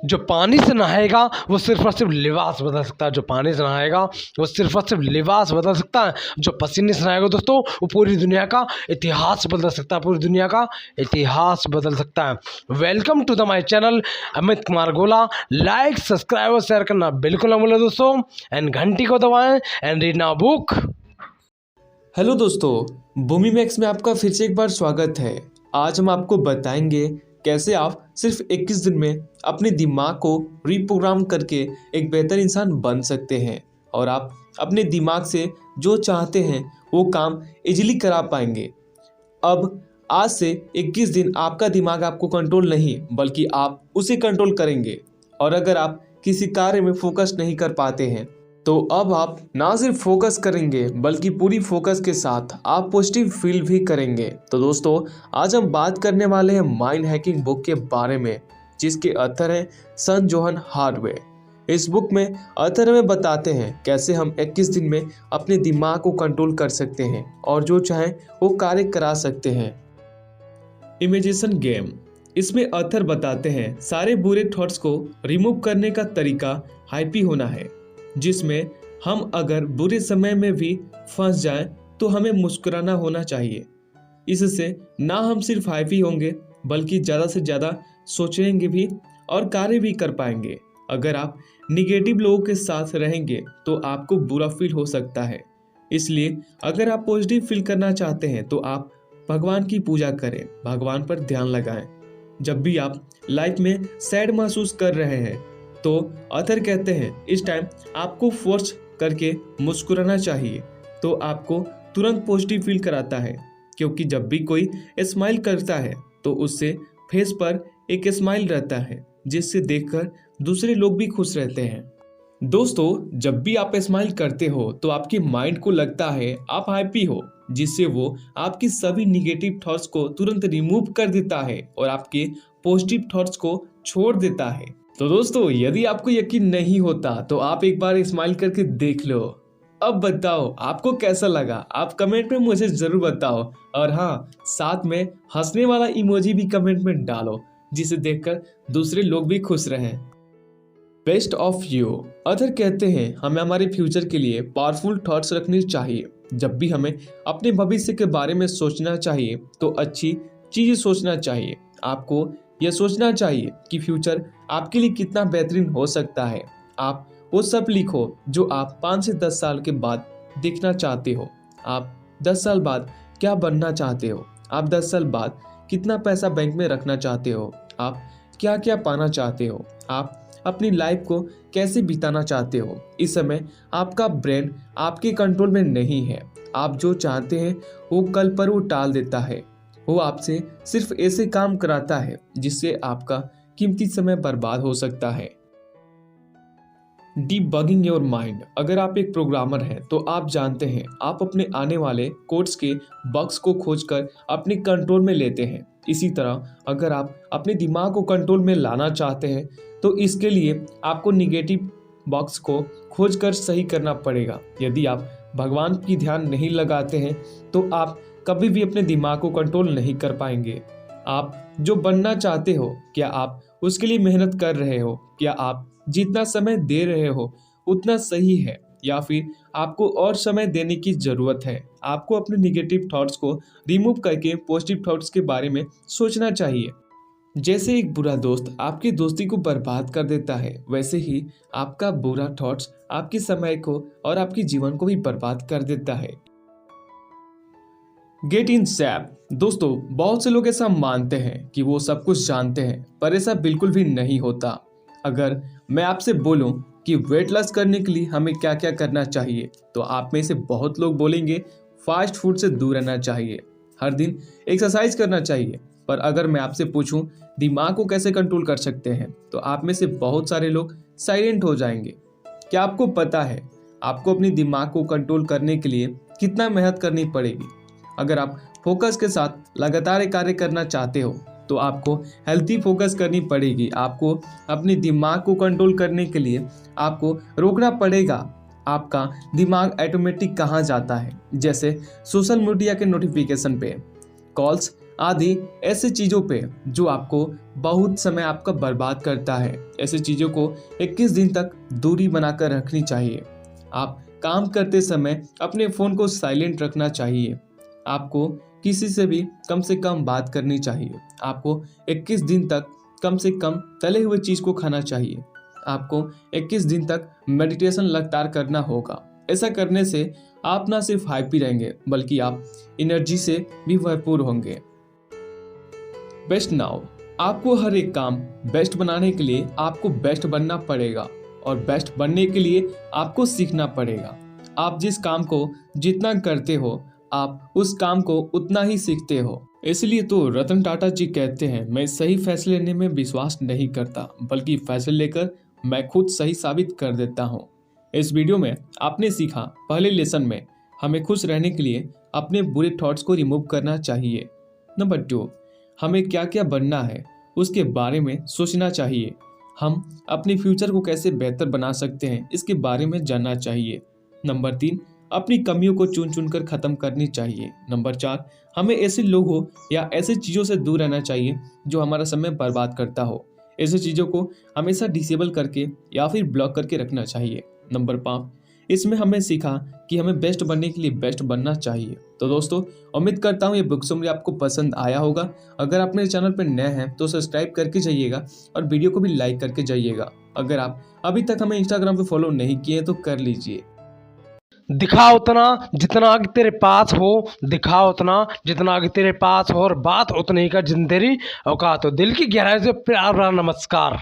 जो पानी से नहाएगा वो सिर्फ और सिर्फ लिबास बदल सकता है। जो पानी से नहाएगा वो सिर्फ और सिर्फ लिबास बदल सकता है। जो पसीने से नहाएगा दोस्तों वो पूरी दुनिया का इतिहास बदल सकता है, पूरी दुनिया का इतिहास बदल सकता है। Welcome to the my channel Amit Kumar Gola. Like, subscribe और शेयर करना बिल्कुल ना भूलें दोस्तों, एंड घंटी को दबाएं and read now book. Hello दोस्तों, भूमि मैक्स में आपका फिर से एक बार स्वागत है। आज हम आपको बताएंगे कैसे आप सिर्फ 21 दिन में अपने दिमाग को रीप्रोग्राम करके एक बेहतर इंसान बन सकते हैं और आप अपने दिमाग से जो चाहते हैं वो काम इजीली करा पाएंगे। अब आज से 21 दिन आपका दिमाग आपको कंट्रोल नहीं बल्कि आप उसे कंट्रोल करेंगे। और अगर आप किसी कार्य में फोकस नहीं कर पाते हैं तो अब आप ना सिर्फ फोकस करेंगे बल्कि पूरी फोकस के साथ आप पॉजिटिव फील भी करेंगे। तो दोस्तों, आज हम बात करने वाले हैं माइंड हैकिंग बुक के बारे में, जिसके ऑथर हैं सन जोहन हार्वे। इस बुक में ऑथर हमें बताते हैं कैसे हम 21 दिन में अपने दिमाग को कंट्रोल कर सकते हैं और जो चाहें वो कार्य करा सकते हैं। इमेजिनेशन गेम, इसमें ऑथर बताते हैं सारे बुरे थॉट्स को रिमूव करने का तरीका हैप्पी होना है, जिसमें हम अगर बुरे समय में भी फंस जाएं तो हमें मुस्कुराना होना चाहिए। इससे ना हम सिर्फ हैप्पी होंगे बल्कि ज़्यादा से ज़्यादा सोचेंगे भी और कार्य भी कर पाएंगे। अगर आप निगेटिव लोगों के साथ रहेंगे तो आपको बुरा फील हो सकता है। इसलिए अगर आप पॉजिटिव फील करना चाहते हैं तो आप भगवान की पूजा करें, भगवान पर ध्यान लगाएं। जब भी आप लाइफ में सैड महसूस कर रहे हैं तो ऑथर कहते हैं इस टाइम आपको फोर्स करके मुस्कुराना चाहिए, तो आपको तुरंत पॉजिटिव फील कराता है। क्योंकि जब भी कोई स्माइल करता है तो उससे फेस पर एक स्माइल रहता है, जिससे देखकर दूसरे लोग भी खुश रहते हैं। दोस्तों, जब भी आप स्माइल करते हो तो आपके माइंड को लगता है आप हैप्पी हो, जिससे वो आपकी सभी निगेटिव थॉट्स को तुरंत रिमूव कर देता है और आपके पॉजिटिव थॉट्स को छोड़ देता है। तो दोस्तों, यदि आपको यकीन नहीं होता तो आप एक बार स्माइल करके देख लो। अब बताओ आपको कैसा लगा, आप कमेंट में मुझे जरूर बताओ। और हाँ, साथ में हंसने वाला इमोजी भी कमेंट में डालो, जिसे देखकर दूसरे लोग भी खुश रहें। बेस्ट ऑफ यू, ऑथर कहते हैं हमें हमारे फ्यूचर के लिए पावरफुल थॉट्स रखनी चाहिए। जब भी हमें अपने भविष्य के बारे में सोचना चाहिए तो अच्छी चीजें सोचना चाहिए। आपको यह सोचना चाहिए कि फ्यूचर आपके लिए कितना बेहतरीन हो सकता है। आप वो सब लिखो जो आप 5 से 10 साल के बाद देखना चाहते हो। आप 10 साल बाद क्या बनना चाहते हो, आप 10 साल बाद कितना पैसा बैंक में रखना चाहते हो, आप क्या क्या पाना चाहते हो, आप अपनी लाइफ को कैसे बिताना चाहते हो। इस समय आपका ब्रेन आपके कंट्रोल में नहीं है। आप जो चाहते हैं वो कल पर वो टाल देता है। वो आपसे सिर्फ ऐसे काम कराता है जिससे आपका कीमती समय बर्बाद हो सकता है। डीबगिंग योर माइंड, अगर आप एक प्रोग्रामर हैं तो आप जानते हैं आप अपने आने वाले कोड्स के बग्स को खोजकर अपने कंट्रोल में लेते हैं। इसी तरह अगर आप अपने दिमाग को कंट्रोल में लाना चाहते हैं तो इसके लिए आपको निगेटिव बग्स को खोजकर सही करना पड़ेगा। यदि आप भगवान की ध्यान नहीं लगाते हैं तो आप कभी भी अपने दिमाग को कंट्रोल नहीं कर पाएंगे। आप जो बनना चाहते हो, क्या आप उसके लिए मेहनत कर रहे हो? क्या आप जितना समय दे रहे हो उतना सही है या फिर आपको और समय देने की जरूरत है? आपको अपने निगेटिव थॉट्स को रिमूव करके पॉजिटिव थॉट्स के बारे में सोचना चाहिए। जैसे एक बुरा दोस्त आपकी दोस्ती को बर्बाद कर देता है, वैसे ही आपका बुरा थॉट्स आपके समय को और आपके जीवन को भी बर्बाद कर देता है। गेट इन शेप, दोस्तों बहुत से लोग ऐसा मानते हैं कि वो सब कुछ जानते हैं, पर ऐसा बिल्कुल भी नहीं होता। अगर मैं आपसे बोलूं कि वेट लॉस करने के लिए हमें क्या क्या करना चाहिए तो आप में से बहुत लोग बोलेंगे फास्ट फूड से दूर रहना चाहिए, हर दिन एक्सरसाइज करना चाहिए। पर अगर मैं आपसे पूछूं दिमाग को कैसे कंट्रोल कर सकते हैं तो आप में से बहुत सारे लोग साइलेंट हो जाएंगे। क्या आपको पता है आपको अपने दिमाग को कंट्रोल करने के लिए कितना मेहनत करनी पड़ेगी? अगर आप फोकस के साथ लगातार कार्य करना चाहते हो तो आपको हेल्थी फोकस करनी पड़ेगी। आपको अपने दिमाग को कंट्रोल करने के लिए आपको रोकना पड़ेगा आपका दिमाग ऑटोमेटिक कहाँ जाता है, जैसे सोशल मीडिया के नोटिफिकेशन पे, कॉल्स आदि ऐसे चीज़ों पे जो आपको बहुत समय आपका बर्बाद करता है। ऐसे चीज़ों को 21 दिन तक दूरी बनाकर रखनी चाहिए। आप काम करते समय अपने फ़ोन को साइलेंट रखना चाहिए। आपको किसी से कम बात करनी चाहिए। आपको 21 दिन तक कम से कम तले हुए चीज़ को खाना चाहिए। आपको 21 दिन तक मेडिटेशन लगातार करना होगा। ऐसा करने से आप ना सिर्फ हैप्पी रहेंगे बल्कि आप एनर्जी से भी भरपूर होंगे। बेस्ट नाउ, आपको हर एक काम बेस्ट बनाने के लिए आपको बेस्ट बनना पड़ेगा और बेस्ट बनने के लिए आपको सीखना पड़ेगा। आप जिस काम को जितना करते हो आप उस काम को उतना ही सीखते हो। इसलिए तो रतन टाटा जी कहते हैं, मैं सही फैसले लेने में विश्वास नहीं करता बल्कि फैसले लेकर मैं खुद सही साबित कर देता हूँ। इस वीडियो में आपने सीखा, पहले लेसन में हमें खुश रहने के लिए अपने बुरे थॉट्स को रिमूव करना चाहिए। नंबर 2, हमें क्या क्या बनना है उसके बारे में सोचना चाहिए। हम अपने फ्यूचर को कैसे बेहतर बना सकते हैं इसके बारे में जानना चाहिए। नंबर 3, अपनी कमियों को चुन चुन कर ख़त्म करनी चाहिए। नंबर 4, हमें ऐसे लोगों या ऐसे चीज़ों से दूर रहना चाहिए जो हमारा समय बर्बाद करता हो। ऐसे चीज़ों को हमेशा डिसेबल करके या फिर ब्लॉक करके रखना चाहिए। नंबर 5, इसमें हमें सीखा कि हमें बेस्ट बनने के लिए बेस्ट बनना चाहिए। तो दोस्तों, उम्मीद करता हूँ ये बुक समरी आपको पसंद आया होगा। अगर आप मेरे चैनल पर नए हैं तो सब्सक्राइब करके जाइएगा और वीडियो को भी लाइक करके जाइएगा। अगर आप अभी तक हमें इंस्टाग्राम पे फॉलो नहीं किए तो कर लीजिए। दिखा उतना जितना आगे तेरे पास हो, दिखा उतना जितना आगे तेरे पास हो, और बात उतनी ही कर जितनी तेरी औकात हो। दिल की गहराई से प्यार भरा नमस्कार।